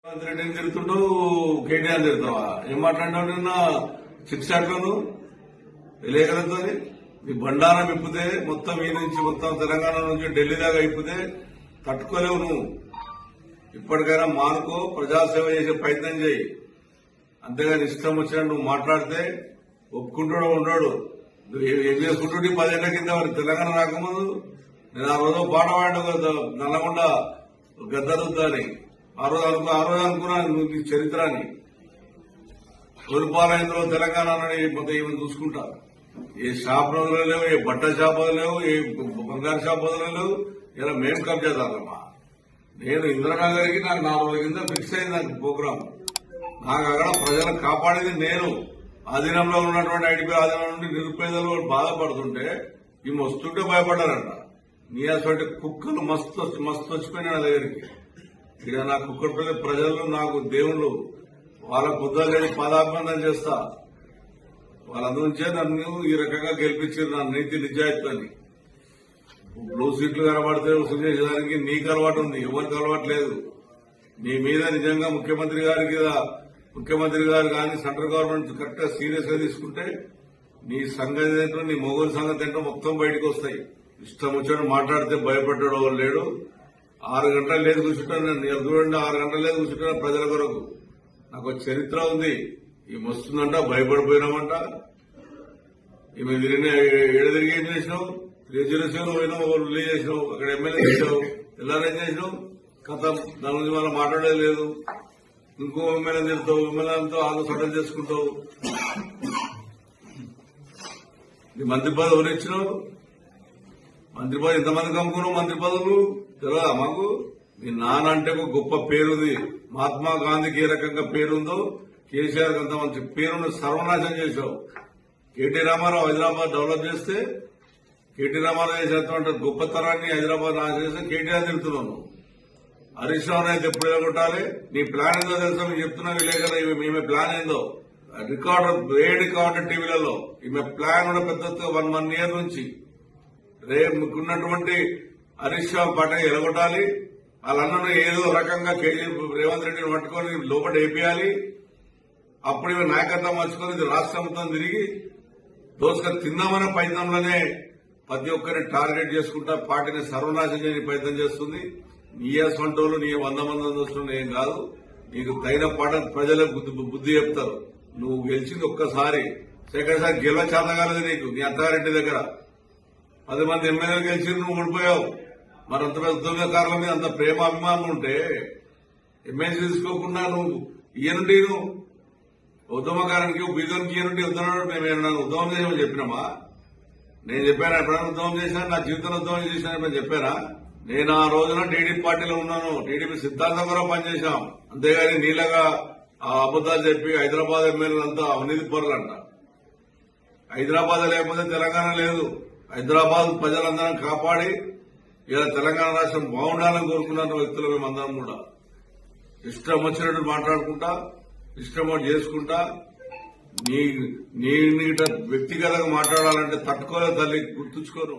రెడ్డిని తిరుగుతుంటావు, కేటీఆర్ తిరుగుతావా? ఏం మాట్లాడినావు నిన్న సిక్స్ యాక్ట్లను విలేకరులతో? నీ బండారం ఇప్పితే మొత్తం ఈ నుంచి మొత్తం తెలంగాణ నుంచి ఢిల్లీ దాకా ఇప్పితే తట్టుకోలేవు నువ్వు. ఇప్పటికైనా మానుకో, ప్రజాసేవ చేసే ప్రయత్నం చేయి. అంతేగాని ఇష్టం వచ్చినట్టు నువ్వు మాట్లాడితే ఒప్పుకుంటాడో ఉండడు. నువ్వు ఏం చేసుకుంటుంటే 10 ఏళ్ల కింద మరి తెలంగాణ రాకముందు నేను ఆ రోజు పాట పాడిన నల్లగొండ గద్దరుద్దా అని ఆ రోజు అనుకున్నాను నువ్వు నీ చరిత్ర అని. తూర్పాలయంలో తెలంగాణ మొత్తం ఏమైనా చూసుకుంటా. ఏ షాప్ రోజులు లేవు, ఏ బట్ట షాప్ లేవు, ఏ బంగారు షాప్ లేవు. ఇలా మేము కబ్జాదారమ్మా. నేను ఇందిరాగారికి నాకు 4 రోజుల కింద ఫిక్స్ అయింది నాకు ప్రోగ్రాం. నాకు అక్కడ ప్రజలను కాపాడేది నేను. ఆధీనంలో ఉన్నటువంటి ఐటీపీ ఆధీనంలో నుండి నిరుపేదలు బాధపడుతుంటే ఈ వస్తుంటే భయపడ్డారంట. నీ అటువంటి కుక్కలు మస్తు వచ్చిపోయినా నా దగ్గరికి. ఇక్కడ నా కుక్కల ప్రజలు నాకు దేవుళ్ళు. వాళ్ళ బుద్ధాలు పాదాభివందనం చేస్తా. వాళ్ళందుంచే నన్ను ఈ రకంగా గెలిపించారు, నా నీతి నిజాయితీని. బ్లూ సీట్లు కనబడితే వసూలు చేసేదానికి నీకు అలవాటు ఉంది, ఎవరికి అలవాటు లేదు. నీ మీద నిజంగా ముఖ్యమంత్రి గారు కానీ సెంట్రల్ గవర్నమెంట్ కరెక్ట్ గా సీరియస్ గా తీసుకుంటే నీ సంగతి ఏంటో, నీ మొగోలు సంగతి ఏంటో మొత్తం బయటకు వస్తాయి. ఇష్టం వచ్చాడు మాట్లాడితే భయపడ్డాడు లేడు. 6 గంటలు లేదు కూర్చుంటాను నేను. చూడండి, 6 గంటలు లేదు కూర్చుంటాను ప్రజల కొరకు. నాకు చరిత్ర ఉంది. ఈ వస్తుందంట, భయపడిపోయినామంట. ఈమె తిరిగి ఏం చేసినావు? 307 పోయినావు, రిలీజ్ చేసినావు, అక్కడ ఎమ్మెల్యే చేసావు, ఎల్లారేం చేసినావు? కథం. దాని గురించి మనం మాట్లాడేది లేదు. ఇంకో ఎమ్మెల్యే తిడతావు, ఎమ్మెల్యేలతో ఆలో సడల్ చేసుకుంటావు. నీ మంత్రి పదవి ఎవరు ఇచ్చినావు? మంత్రి పదవి ఎంతమందికి అమ్ముకున్నావు? మంత్రి పదవులు తెలియదా మాకు? మీ నాన్న అంటే ఒక గొప్ప పేరుంది. మహాత్మా గాంధీకి ఏ రకంగా పేరుందో కేసీఆర్ అంత మంచి పేరును సర్వనాశనం చేశావు. కేటీ రామారావు హైదరాబాద్ డెవలప్ చేస్తే, కేటీ రామారావు చేసేటువంటి గొప్పతనాన్ని హైదరాబాద్ నాశనం చేస్తే కేటీఆర్ తిడుతున్నాను. హరీష్ రావు అయితే ఎప్పుడు ఎలగొట్టాలి? నీ ప్లాన్ ఏందో తెలుసా? మీకు చెప్తున్నా విలేకరులు, ఈమె ప్లాన్ ఏందో రికార్డు టీవీలలో ఈమె ప్లాన్ కూడా పెద్ద 1 year నుంచి మీకున్నటువంటి హరీష్ రావు పాట ఎలగొట్టాలి. వాళ్ళందరూ ఏదో రకంగా రేవంత్ రెడ్డిని పట్టుకొని లోపల వేపియాలి. అప్పుడు ఇవి నాయకత్వం మర్చుకొని ఇది రాష్ట్రం మొత్తం తిరిగి దోసుకొని తిందామనే ప్రయత్నంలోనే ప్రతి ఒక్కరిని టార్గెట్ చేసుకుంటా పార్టీని సర్వనాశనం చేయని ప్రయత్నం చేస్తుంది. నీ వంటోళ్ళు నీ 100 మంది వస్తున్న ఏం కాదు. నీకు తగిన పాట ప్రజలే బుద్ధి చెప్తారు. నువ్వు గెలిచింది ఒక్కసారి, సెకండ్ సారి గెలవ చేతగాలేదు నీకు. నీ అత్తారెడ్డి దగ్గర 10 మంది ఎమ్మెల్యేలు గెలిచి నువ్వు ఓడిపోయావు. మరి అంత పెద్ద ఉద్యోగకారుల మీద అంత ప్రేమ అభిమానం ఉంటే ఎమ్మెల్సీ తీసుకోకుండా నువ్వు ఈయనుండి నువ్వు ఉద్యమకారానికి బీజోనికి ఈయనుండి ఉద్యమం మేము ఉద్యమం చేసామని చెప్పినామా? నేను చెప్పాను ఎప్పుడైనా ఉద్యమం చేశాను, నా జీవితంలో ఉద్యమం చేశాను చెప్పానా? నేను ఆ రోజున టీడీపీ పార్టీలో ఉన్నాను. టీడీపీ సిద్ధాంతం కూడా పనిచేశాం. అంతేగాని నీలాగా ఆ అబద్దాలు చెప్పి హైదరాబాద్ ఎమ్మెల్యేలంతా అవినీతి పరులంట. హైదరాబాద్ లేకపోతే తెలంగాణ లేదు. హైదరాబాద్ ప్రజలందరం కాపాడి ఇలా తెలంగాణ రాష్ట్రం బాగుండాలని కోరుకున్న వ్యక్తులు మేమందరం కూడా. ఇష్టం వచ్చినట్టు మాట్లాడుకుంటా, ఇష్టం చేసుకుంటా. నీ వ్యక్తిగతంగా మాట్లాడాలంటే తట్టుకోలేదు తల్లి, గుర్తుంచుకోను.